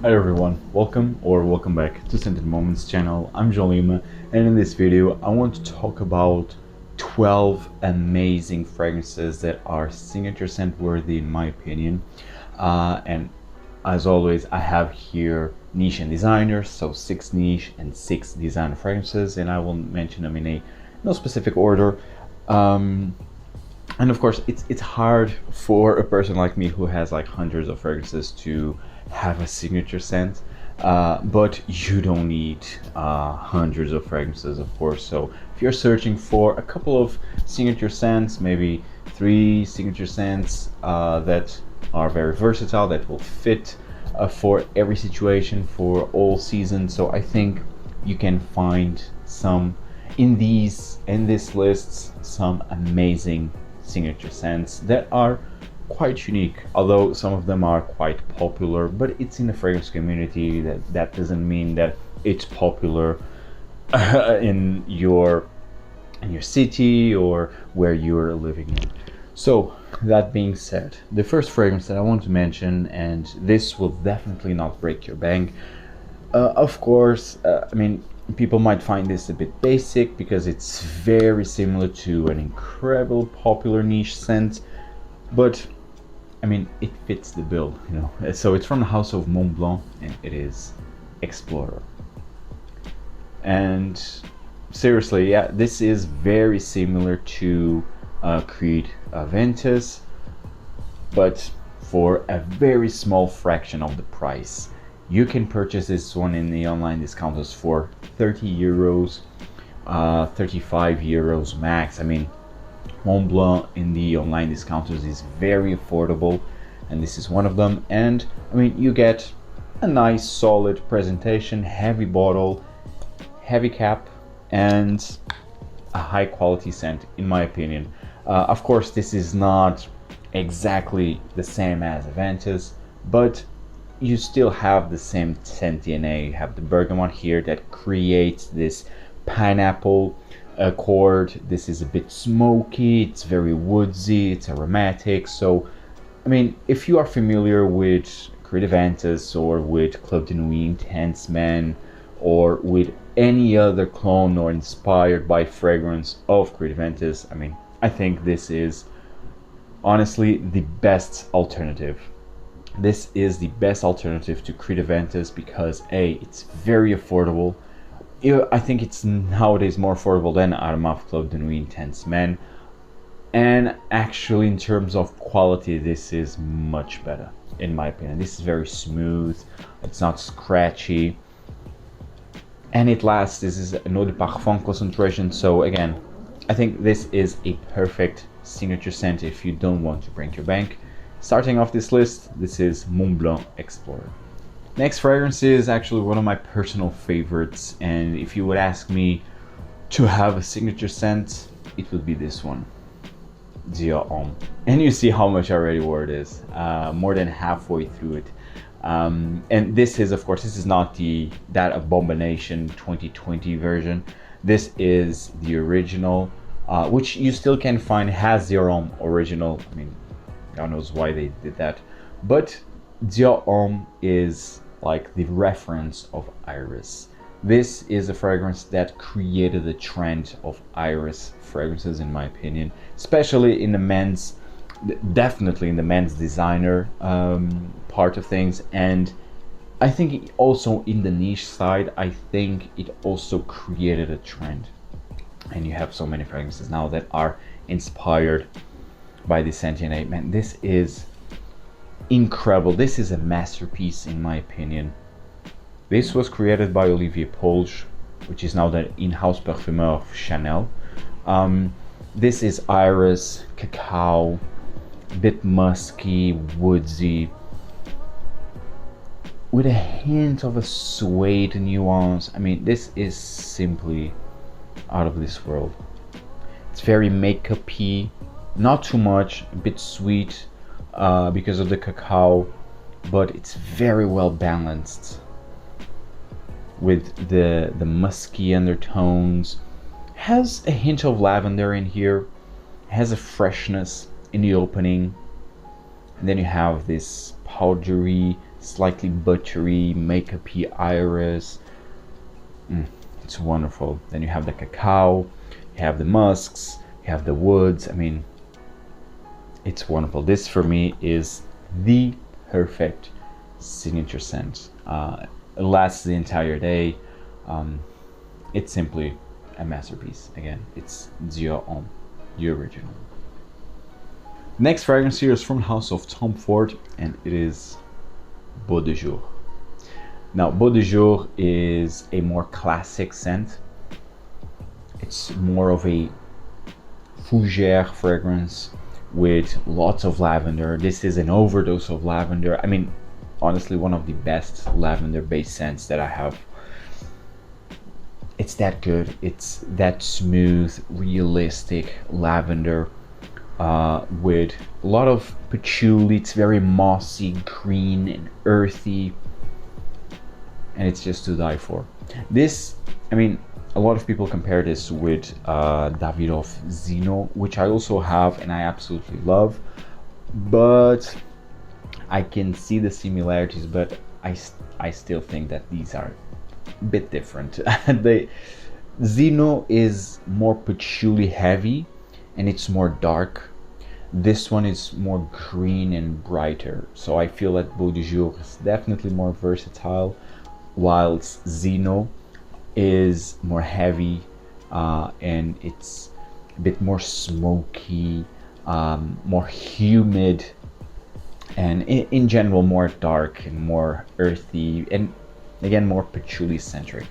Hi everyone, welcome back to Scented Moments channel. I'm Jolima, and in this video I want to talk about 12 amazing fragrances that are signature scent worthy in my opinion. And as always, I have here niche and designer, so 6 niche and 6 designer fragrances, and I will mention them in a no specific order. And of course it's hard for a person like me who has like hundreds of fragrances to have a signature scent, but you don't need hundreds of fragrances, of course. So if you're searching for a couple of signature scents, maybe 3 signature scents that are very versatile, that will fit for every situation, for all seasons, so I think you can find some in this lists, some amazing signature scents that are quite unique, although some of them are quite popular, but it's in the fragrance community. That doesn't mean that it's popular in your city or where you're living in. So that being said, the first fragrance that I want to mention, and this will definitely not break your bank, of course, I mean, people might find this a bit basic because it's very similar to an incredible popular niche scent, but I mean, it fits the bill, you know. So it's from the house of Montblanc, and it is Explorer. And seriously, yeah, this is very similar to Creed Ventus, but for a very small fraction of the price. You can purchase this one in the online discounters for 30 euros, 35 euros max. I mean, Montblanc in the online discounters is very affordable, and this is one of them. And I mean, you get a nice solid presentation, heavy bottle, heavy cap, and a high quality scent, in my opinion. Of course, this is not exactly the same as Aventus, but you still have the same scent DNA. You have the bergamot here that creates this pineapple accord. This is a bit smoky, it's very woodsy, it's aromatic. So I mean, if you are familiar with Creed Ventus or with Club de Nuit Intense Man, or with any other clone or inspired by fragrance of Creed Ventus, I mean, I think this is honestly the best alternative. This is the best alternative to Creed Ventus because A, it's very affordable. I think it's nowadays more affordable than Arma of Club de Nuit Intense Man. And actually, in terms of quality, this is much better, in my opinion. This is very smooth, it's not scratchy, and it lasts. This is an eau de parfum concentration, so again, I think this is a perfect signature scent if you don't want to break your bank. Starting off this list, this is Montblanc Explorer. Next fragrance is actually one of my personal favorites, and if you would ask me to have a signature scent, it would be this one, Dior Homme. And you see how much I already wore this, more than halfway through it. And this is, of course, this is not that Abomination 2020 version. This is the original, which you still can find, has Dior Homme original. I mean, God knows why they did that, but Dior Homme is like the reference of iris. This is a fragrance that created the trend of iris fragrances, in my opinion, especially in the men's, definitely in the men's designer part of things. And I think also in the niche side, I think it also created a trend. And you have so many fragrances now that are inspired by the Sentier. Man, this is incredible. This is a masterpiece, in my opinion. This was created by Olivier Polge, which is now the in-house parfumeur of Chanel. This is iris, cacao, a bit musky, woodsy, with a hint of a suede nuance. I mean, this is simply out of this world. It's very makeup-y, not too much, a bit sweet because of the cacao, but it's very well balanced with the musky undertones. Has a hint of lavender in here, has a freshness in the opening, and then you have this powdery slightly buttery, makeup-y iris. It's wonderful. Then you have the cacao, you have the musks, you have the woods. I mean, it's wonderful. This for me is the perfect signature scent. It lasts the entire day. It's simply a masterpiece. Again, it's Dior Homme, the original. Next fragrance here is from the house of Tom Ford, and it is Beau de Jour. Now, Beau de Jour is a more classic scent. It's more of a fougère fragrance with lots of lavender. This is an overdose of lavender. I mean, honestly, one of the best lavender-based scents that I have. It's that good. It's that smooth, realistic lavender with a lot of patchouli. It's very mossy, green, and earthy, and it's just to die for. This, I mean, a lot of people compare this with Davidoff Zino, which I also have and I absolutely love, but I can see the similarities, but I still think that these are a bit different. Zino is more patchouli heavy and it's more dark. This one is more green and brighter, so I feel that Beau de Jour is definitely more versatile, whilst Zino is more heavy and it's a bit more smoky, more humid, and in general more dark and more earthy, and again more patchouli centric.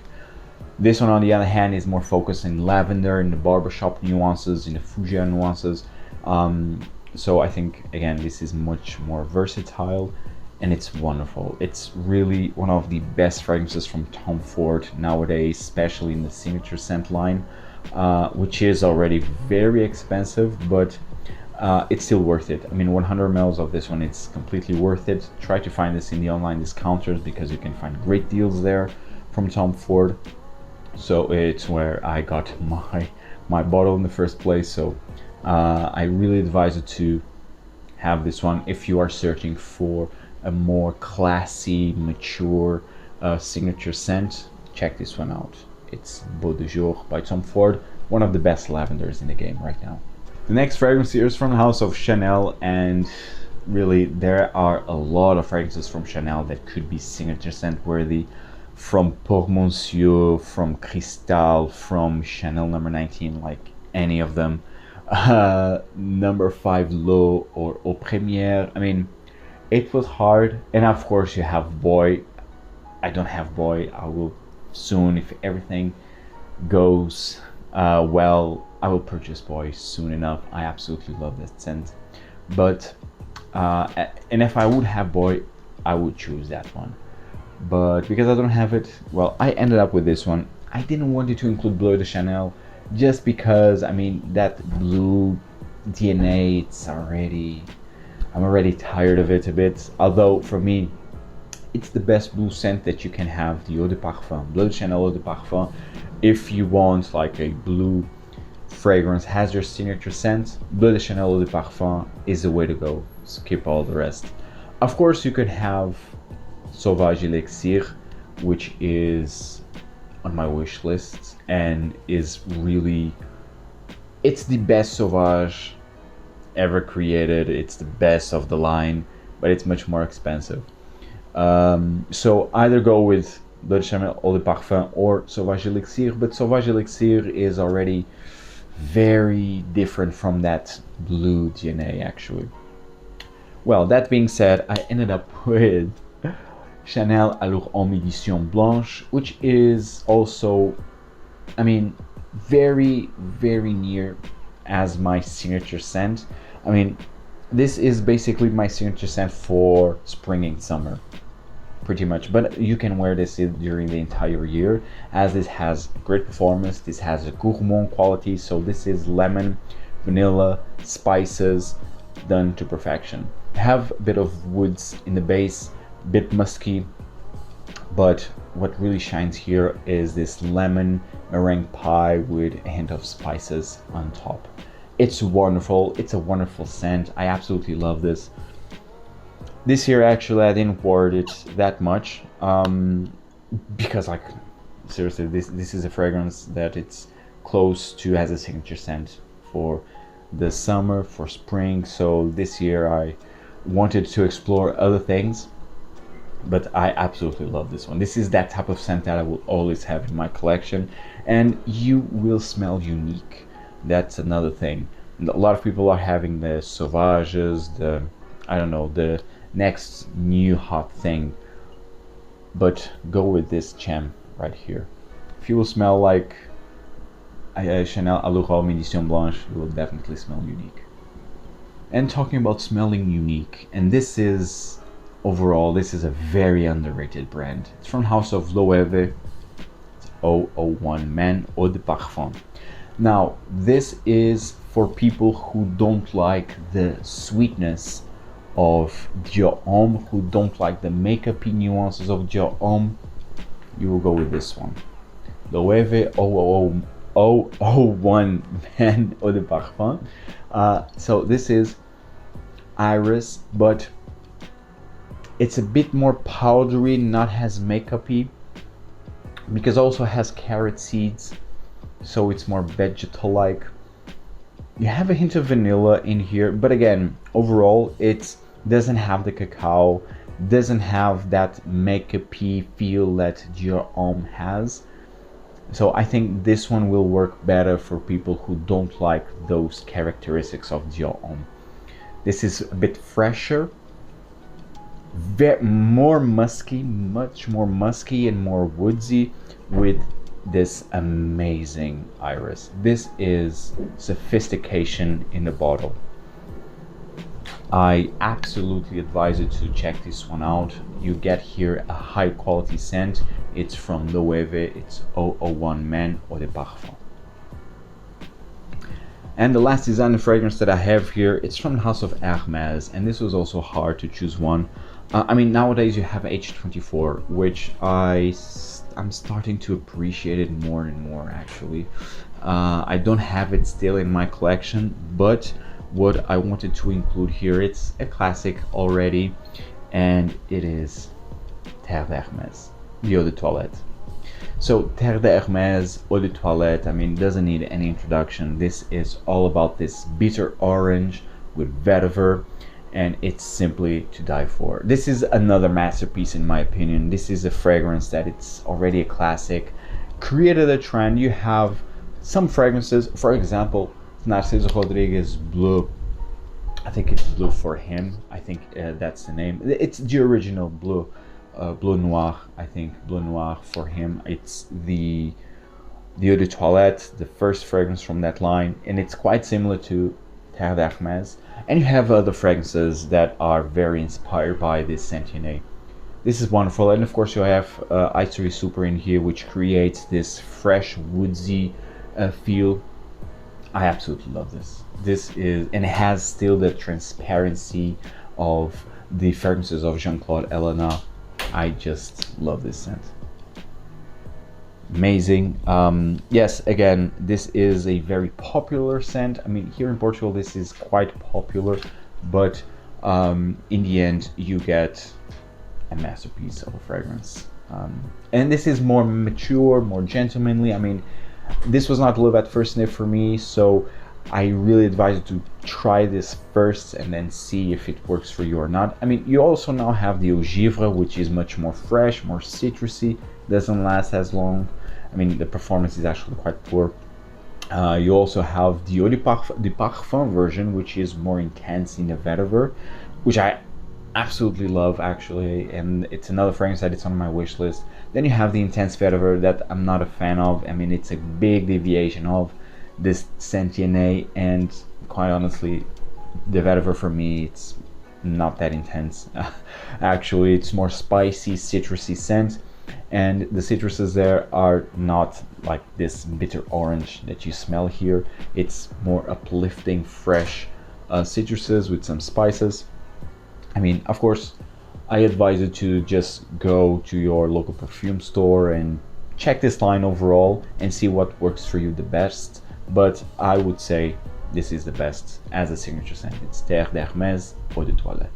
This one on the other hand is more focused in lavender, in the barbershop nuances, in the fougère nuances. So I think again this is much more versatile and it's wonderful. It's really one of the best fragrances from Tom Ford nowadays, especially in the signature scent line, which is already very expensive, but it's still worth it. I mean, 100 ml of this one, it's completely worth it. Try to find this in the online discounters because you can find great deals there from Tom Ford. So it's where I got my bottle in the first place. So I really advise you to have this one if you are searching for a more classy, mature signature scent. Check this one out. It's Beau de Jour by Tom Ford, one of the best lavenders in the game right now. The next fragrance here is from the house of Chanel, and really there are a lot of fragrances from Chanel that could be signature scent worthy, from Pour Monsieur, from Cristal, from Chanel number 19, like any of them, number 5 Loewe or Au Première. I mean, it was hard. And of course you have Boy. I don't have Boy. I will soon, if everything goes well, I will purchase Boy soon enough. I absolutely love that scent. But and if I would have Boy, I would choose that one. But because I don't have it, well, I ended up with this one. I didn't want it to include Bleu de Chanel just because, I mean, that blue DNA, I'm already tired of it a bit. Although for me, it's the best blue scent that you can have, the Eau de Parfum, Bleu de Chanel Eau de Parfum. If you want like a blue fragrance, has your signature scent, Bleu de Chanel Eau de Parfum is the way to go. Skip all the rest. Of course, you could have Sauvage Elixir, which is on my wish list and is really, it's the best Sauvage ever created. It's the best of the line, but it's much more expensive. So either go with Bleu de Chanel Eau de Parfum or Sauvage Elixir, but Sauvage Elixir is already very different from that blue DNA actually. Well, that being said, I ended up with Chanel Allure Homme Edition Blanche, which is also, I mean, very, very near as my signature scent. I mean, this is basically my signature scent for spring and summer, pretty much. But you can wear this during the entire year, as this has great performance. This has a gourmand quality, so this is lemon, vanilla, spices done to perfection. Have a bit of woods in the base, bit musky, but what really shines here is this lemon meringue pie with a hint of spices on top. It's wonderful. It's a wonderful scent. I absolutely love this. This year actually I didn't wear it that much, because like seriously, this is a fragrance that it's close to as a signature scent for the summer, for spring. So this year I wanted to explore other things, but I absolutely love this one. This is that type of scent that I will always have in my collection, and you will smell unique. That's another thing. A lot of people are having the Sauvages, the, I don't know, the next new hot thing, but go with this gem right here. If you will smell like Chanel Allure Homme Edition Blanche, you will definitely smell unique. And talking about smelling unique, and this is, overall, this is a very underrated brand. It's from House of Loewe. It's 001 Man Eau de Parfum. Now, this is for people who don't like the sweetness of Dior Homme, who don't like the makeup-y nuances of Dior Homme. You will go with this one. Loewe 001 Man Eau de Parfum. So this is Iris, but it's a bit more powdery, not as makeup-y, because also has carrot seeds, so it's more vegetal-like. You have a hint of vanilla in here, but again, overall it doesn't have the cacao, doesn't have that makeup-y feel that Dior Homme has. So I think this one will work better for people who don't like those characteristics of Dior Homme. This is a bit fresher, more musky, much more musky and more woodsy, with this amazing iris. This is sophistication in the bottle. I absolutely advise you to check this one out. You get here a high quality scent. It's from Loewe. It's 001 Man Eau de Parfum. And the last designer fragrance that I have here, it's from the House of Hermes, and this was also hard to choose one. I mean, nowadays you have H24, which I'm starting to appreciate it more and more, actually. I don't have it still in my collection, but what I wanted to include here, it's a classic already, and it is Terre d'Hermes, the Eau de Toilette. So Terre d'Hermes Eau de Toilette, I mean, doesn't need any introduction. This is all about this bitter orange with vetiver, and it's simply to die for. This is another masterpiece in my opinion. This is a fragrance that it's already a classic, created a trend. You have some fragrances, for example, Narciso Rodriguez Bleu. I think it's Bleu for him. I think that's the name. It's the original Bleu. Bleu Noir, I think, Bleu Noir for him. It's the Eau de Toilette, the first fragrance from that line, and it's quite similar to Terre d'Hermes. And you have other fragrances that are very inspired by this Sentier. This is wonderful, and of course you have Isory Super in here, which creates this fresh, woodsy feel. I absolutely love this. This is, and it has still the transparency of the fragrances of Jean-Claude Ellena. I just love this scent. Amazing. Yes, again, this is a very popular scent. I mean, here in Portugal this is quite popular, but in the end you get a masterpiece of a fragrance. And this is more mature, more gentlemanly. I mean, this was not love at first sniff for me, so I really advise you to try this first and then see if it works for you or not. I mean, you also now have the Eau Givre, which is much more fresh, more citrusy, doesn't last as long. I mean, the performance is actually quite poor. You also have the Eau de Parfum version, which is more intense in the vetiver, which I absolutely love actually, and it's another fragrance that it's on my wish list. Then you have the intense vetiver that I'm not a fan of. I mean, it's a big deviation of this Sentier, and quite honestly, the vetiver for me, it's not that intense. Actually, it's more spicy, citrusy scent, and the citruses there are not like this bitter orange that you smell here. It's more uplifting, fresh citruses with some spices. I mean, of course, I advise you to just go to your local perfume store and check this line overall and see what works for you the best. But I would say this is the best as a signature scent. It's Terre d'Hermes Eau de Toilette.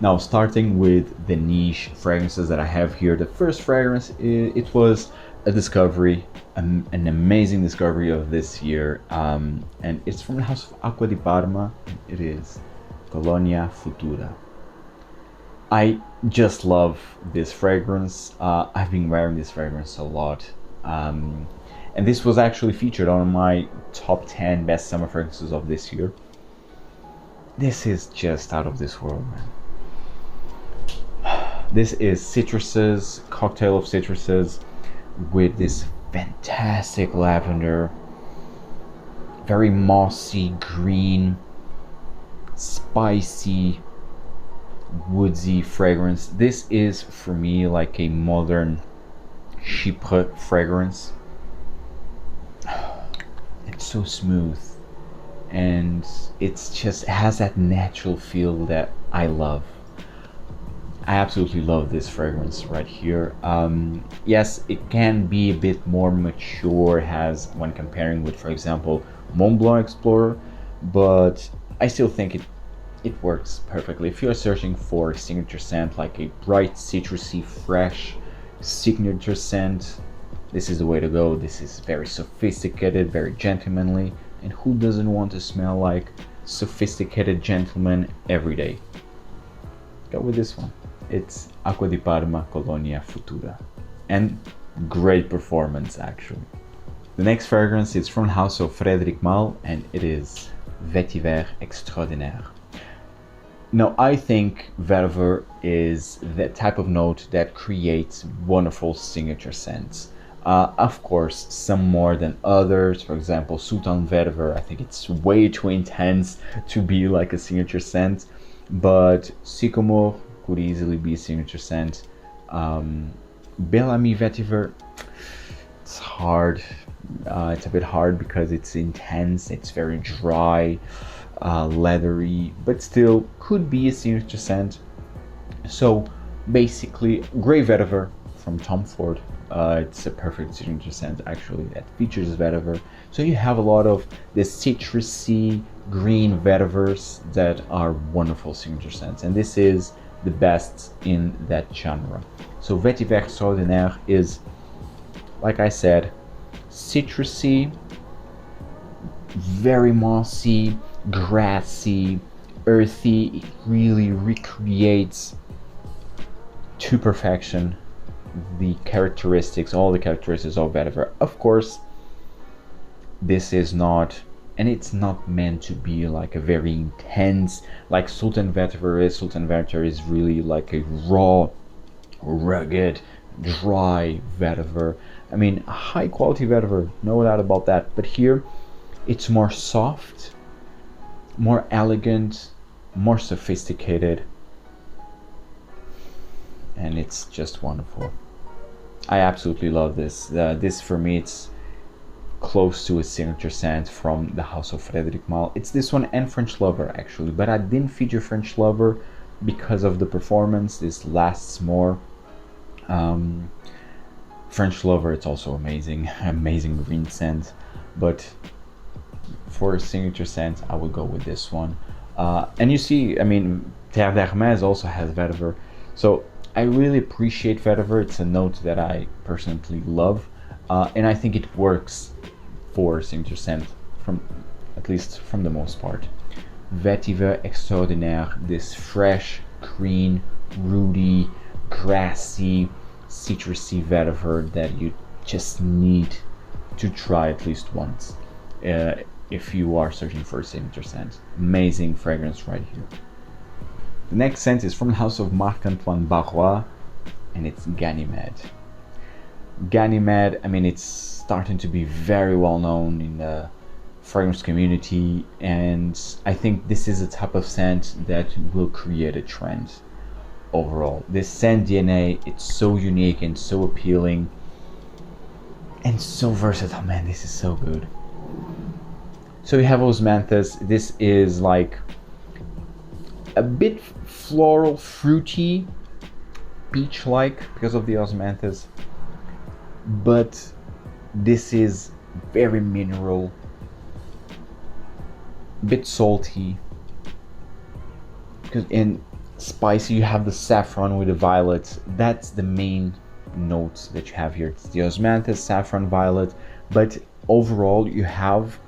Now, starting with the niche fragrances that I have here, the first fragrance, it was a discovery, an amazing discovery of this year, and it's from the house of Acqua di Parma. It is Colonia Futura. I just love this fragrance. I've been wearing this fragrance a lot, and this was actually featured on my top 10 best summer fragrances of this year. This is just out of this world, man. This is citruses, cocktail of citruses with this fantastic lavender, very mossy green, spicy, woodsy fragrance. This is for me like a modern chypre fragrance. It's so smooth, and it's just, it has that natural feel that I love. I absolutely love this fragrance right here. Yes, it can be a bit more mature as when comparing with, for example, Montblanc Explorer, but I still think it works perfectly. If you're searching for a signature scent, like a bright, citrusy, fresh signature scent, this is the way to go. This is very sophisticated, very gentlemanly, and who doesn't want to smell like sophisticated gentleman every day? Go with this one. It's Acqua di Parma Colonia Futura, and great performance actually. The next fragrance is from the house of Frederic Malle, and it is Vetiver Extraordinaire. Now, I think vetiver is the type of note that creates wonderful signature scents. Of course, some more than others. For example, Sultan Vetiver, I think it's way too intense to be like a signature scent, but Sycamore could easily be a signature scent. Bellamy Vetiver, it's hard. It's a bit hard because it's intense, it's very dry, leathery, but still could be a signature scent. So basically, Grey Vetiver from Tom Ford. It's a perfect signature scent actually that features vetiver. So you have a lot of the citrusy green vetivers that are wonderful signature scents, and this is the best in that genre. So Vetiver Extraordinaire is, like I said, citrusy, very mossy, grassy, earthy. It really recreates to perfection the characteristics, all the characteristics of vetiver. Of course, this is not, and it's not meant to be like a very intense, like Sultan Vetiver is. Sultan Vetiver is really like a raw, rugged, dry vetiver. I mean, high quality vetiver, no doubt about that. But here, it's more soft, more elegant, more sophisticated, and it's just wonderful. I absolutely love this. This for me, it's close to a signature scent from the house of Frederic Malle. It's this one and French Lover actually, but I didn't feature French Lover because of the performance. This lasts more. French Lover, it's also amazing, amazing green scent, but for a signature scent, I would go with this one. And you see, I mean, Terre also has vetiver, so I really appreciate vetiver. It's a note that I personally love, and I think it works for signature scent, from at least from the most part. Vetiver Extraordinaire, this fresh, green, rooty, grassy, citrusy vetiver that you just need to try at least once if you are searching for a signature scent. Amazing fragrance right here. The next scent is from the house of Marc-Antoine Barrois, and it's Ganymede. Ganymede, I mean, it's starting to be very well known in the fragrance community, and I think this is a type of scent that will create a trend overall. This scent DNA, it's so unique and so appealing and so versatile. Man, this is so good. So we have osmanthus. This is like a bit floral, fruity, peach-like because of the osmanthus, but this is very mineral, a bit salty, because in spicy. You have the saffron with the violet. That's the main notes that you have here. It's the osmanthus, saffron, violet, but overall you have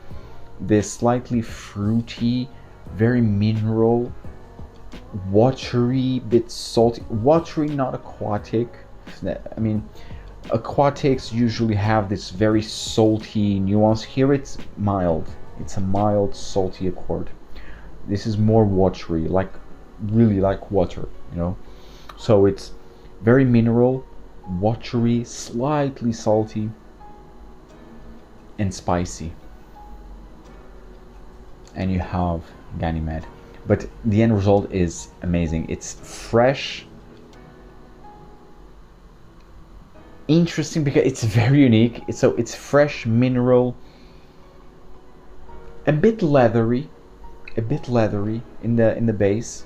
this slightly fruity, very mineral, watery, bit salty. Watery, not aquatic. I mean, aquatics usually have this very salty nuance. Here it's mild. It's a mild, salty accord. This is more watery, like really like water, you know. So it's very mineral, watery, slightly salty, and spicy. And you have Ganymede. But the end result is amazing. It's fresh, interesting because it's very unique. It's fresh, mineral, a bit leathery in the base.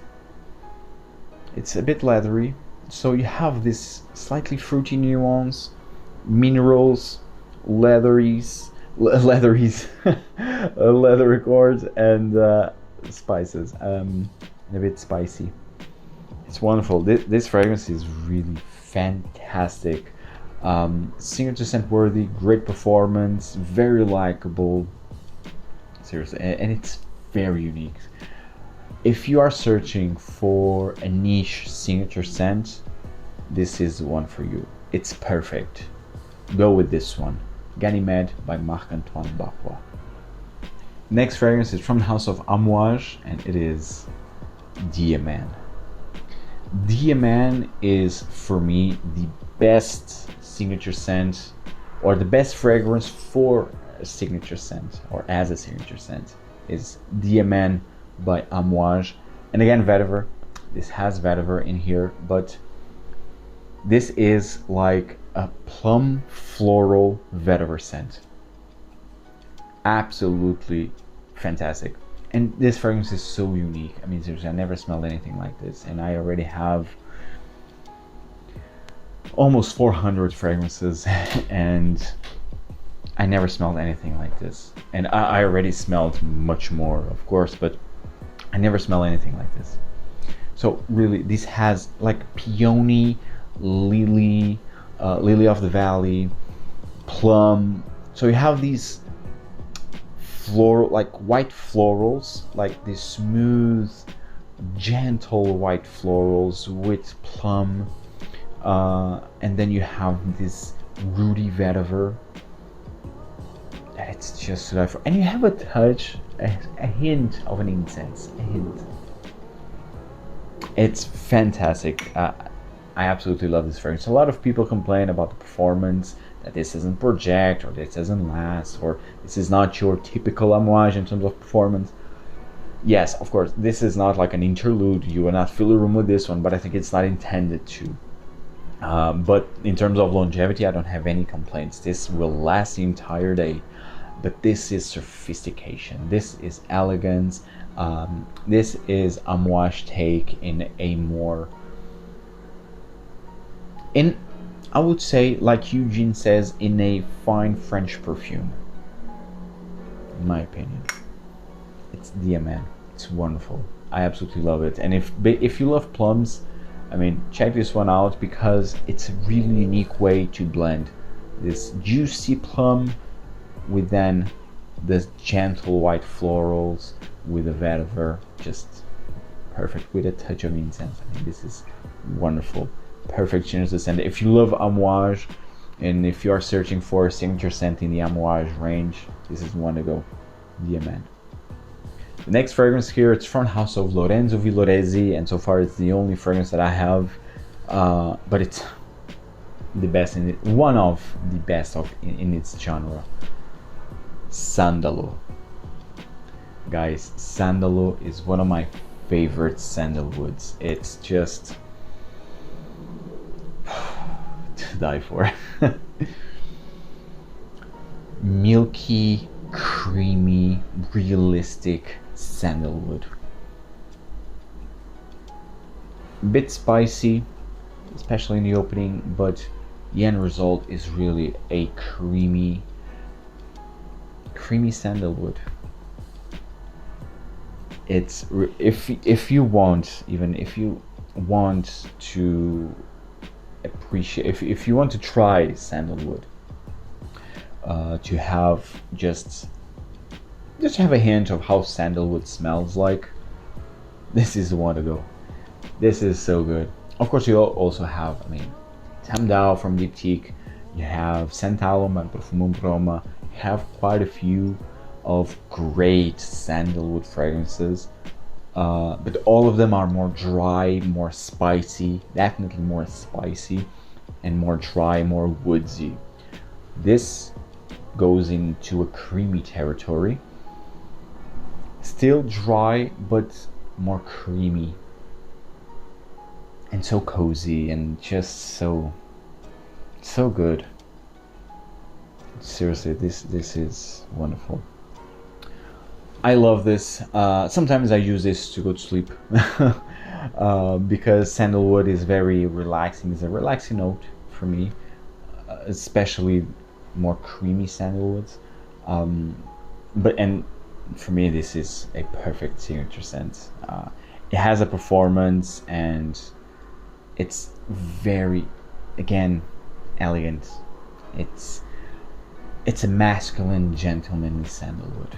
It's a bit leathery. So you have this slightly fruity nuance, minerals, leatheries, leather accords, and spices, and a bit spicy. It's wonderful. This fragrance is really fantastic. Signature scent worthy, great performance, very likable. Seriously, and it's very unique. If you are searching for a niche signature scent, this is the one for you. It's perfect. Go with this one. Ganymede by Marc-Antoine Barrois. Next fragrance is from the house of Amouage, and it is Dia Man. Dia Man is, for me, the best signature scent, or the best fragrance for a signature scent, or as a signature scent, is Dia Man by Amouage. And again, Vetiver. This has Vetiver in here, but this is like a plum floral vetiver scent. Absolutely fantastic. And this fragrance is so unique. I mean, seriously, I never smelled anything like this, and I already have almost 400 fragrances and I never smelled anything like this. And I already smelled much more, of course, but I never smelled anything like this. So really, this has like peony, lily, lily of the valley, plum. So you have these floral, like white florals, like these smooth, gentle white florals with plum, and then you have this rooty vetiver. It's just to die for. And you have a touch, a hint of an incense, a hint. It's fantastic. I absolutely love this fragrance. A lot of people complain about the performance, that this doesn't project, or this doesn't last, or this is not your typical Amouage in terms of performance. Yes, of course, this is not like an interlude. You will not fill a room with this one, but I think it's not intended to. But in terms of longevity, I don't have any complaints. This will last the entire day. But this is sophistication. This is elegance. This is Amouage take in a more, I would say, like Eugene says, in a fine French perfume. In my opinion, it's Dia Man. It's wonderful. I absolutely love it. And if you love plums, I mean, check this one out, because it's a really unique way to blend this juicy plum with then the gentle white florals with a vetiver. Just perfect, with a touch of incense. I mean, this is wonderful. Perfect signature scent. If you love Amouage, and if you are searching for a signature scent in the Amouage range, this is one to go. Dia Man. The next fragrance here, it's from the house of Lorenzo Villoresi, and so far it's the only fragrance that I have, but it's the best in it, one of the best in its genre. Sandalo. Guys, Sandalo is one of my favorite sandalwoods. It's just to die for. Milky, creamy, realistic sandalwood. A bit spicy, especially in the opening, but the end result is really a creamy sandalwood. It's if you want, even if you want to appreciate, if you want to try sandalwood, to have just have a hint of how sandalwood smells like, this is the one to go. This is so good. Of course, you also have, I mean, Sandalo from Diptyque, you have Sandalo, Man Profumo Broma, you have quite a few of great sandalwood fragrances, but all of them are more dry, more spicy, definitely more spicy, and more dry, more woodsy. This goes into a creamy territory, still dry but more creamy, and so cozy and just so good. Seriously, this is wonderful. I love this. Sometimes I use this to go to sleep because sandalwood is very relaxing. It's a relaxing note for me, especially more creamy sandalwoods. And for me, this is a perfect signature scent. It has a performance, and it's very, again, elegant. It's a masculine, gentlemanly sandalwood.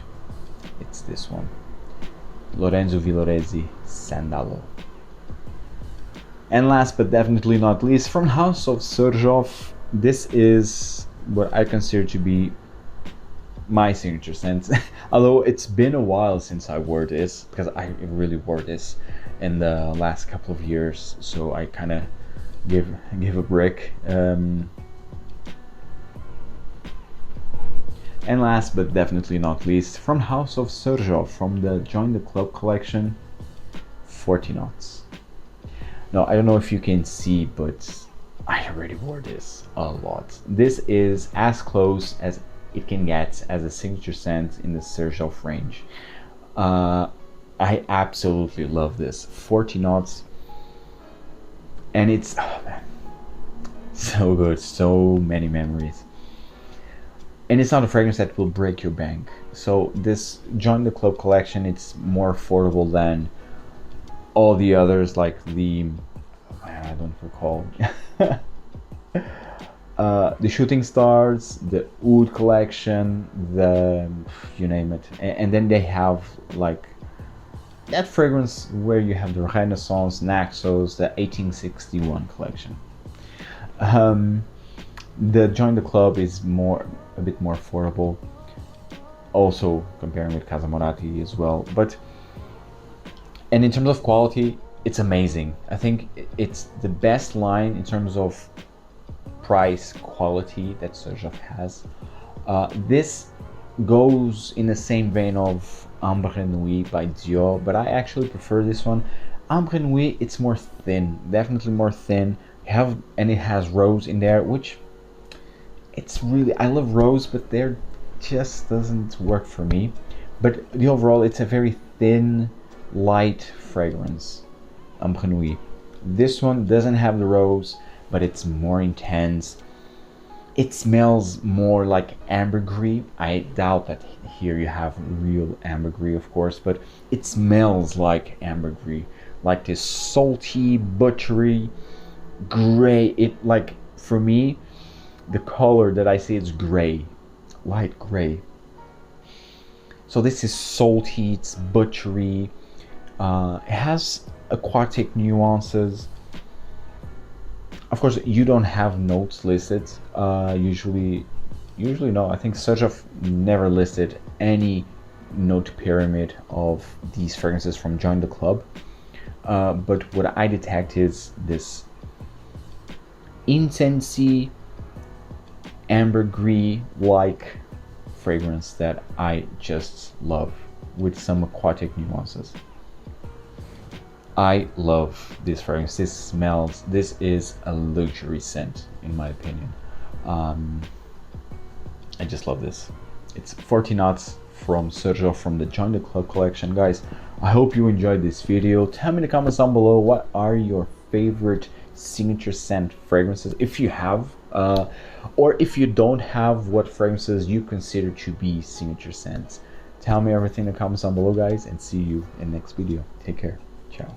It's this one, Lorenzo Villoresi Sandalo. And last but definitely not least, from House of Xerjoff, this is what I consider to be my signature scent. Although it's been a while since I wore this, because I really wore this in the last couple of years, so I kind of give a break. And last but definitely not least, from House of Xerjoff, from the Join the Club collection, 40 knots. Now, I don't know if you can see, but I already wore this a lot. This is as close as it can get as a signature scent in the Xerjoff range. I absolutely love this. 40 knots. And it's, oh man, so good. So many memories. And it's not a fragrance that will break your bank. So this Join the Club collection, it's more affordable than all the others, like the, I don't recall, the Shooting Stars, the Oud collection, the, you name it. And then they have like that fragrance where you have the Renaissance, Naxos, the 1861 collection. The Join the Club is a bit more affordable, also comparing with Casa Moratti as well. And in terms of quality, it's amazing. I think it's the best line in terms of price quality that Xerjoff has. This goes in the same vein of Ambre Nuit by Dior, but I actually prefer this one. Ambre Nuit, it's more thin, definitely more thin. And it has rose in there, which it's really, I love rose, but there just doesn't work for me. But the overall, it's a very thin, light fragrance, Ambre Nuit. This one doesn't have the rose, but it's more intense. It smells more like ambergris. I doubt that here you have real ambergris, of course, but it smells like ambergris, like this salty, buttery, gray. It, like, for me, the color that I see is gray, light gray. So this is salty, it's buttery. It has aquatic nuances. Of course, you don't have notes listed. Usually no. I think Xerjoff never listed any note pyramid of these fragrances from Join the Club. But what I detect is this intensely ambergris-like fragrance that I just love, with some aquatic nuances. I love this fragrance. This is a luxury scent, in my opinion. I just love this. It's 40 knots from Xerjoff, from the Join the Club collection. Guys, I hope you enjoyed this video. Tell me in the comments down below, what are your favorite signature scent fragrances, if you have, or if you don't have, what fragrances you consider to be signature scents. Tell me everything in the comments down below, guys, and see you in the next video. Take care. Ciao.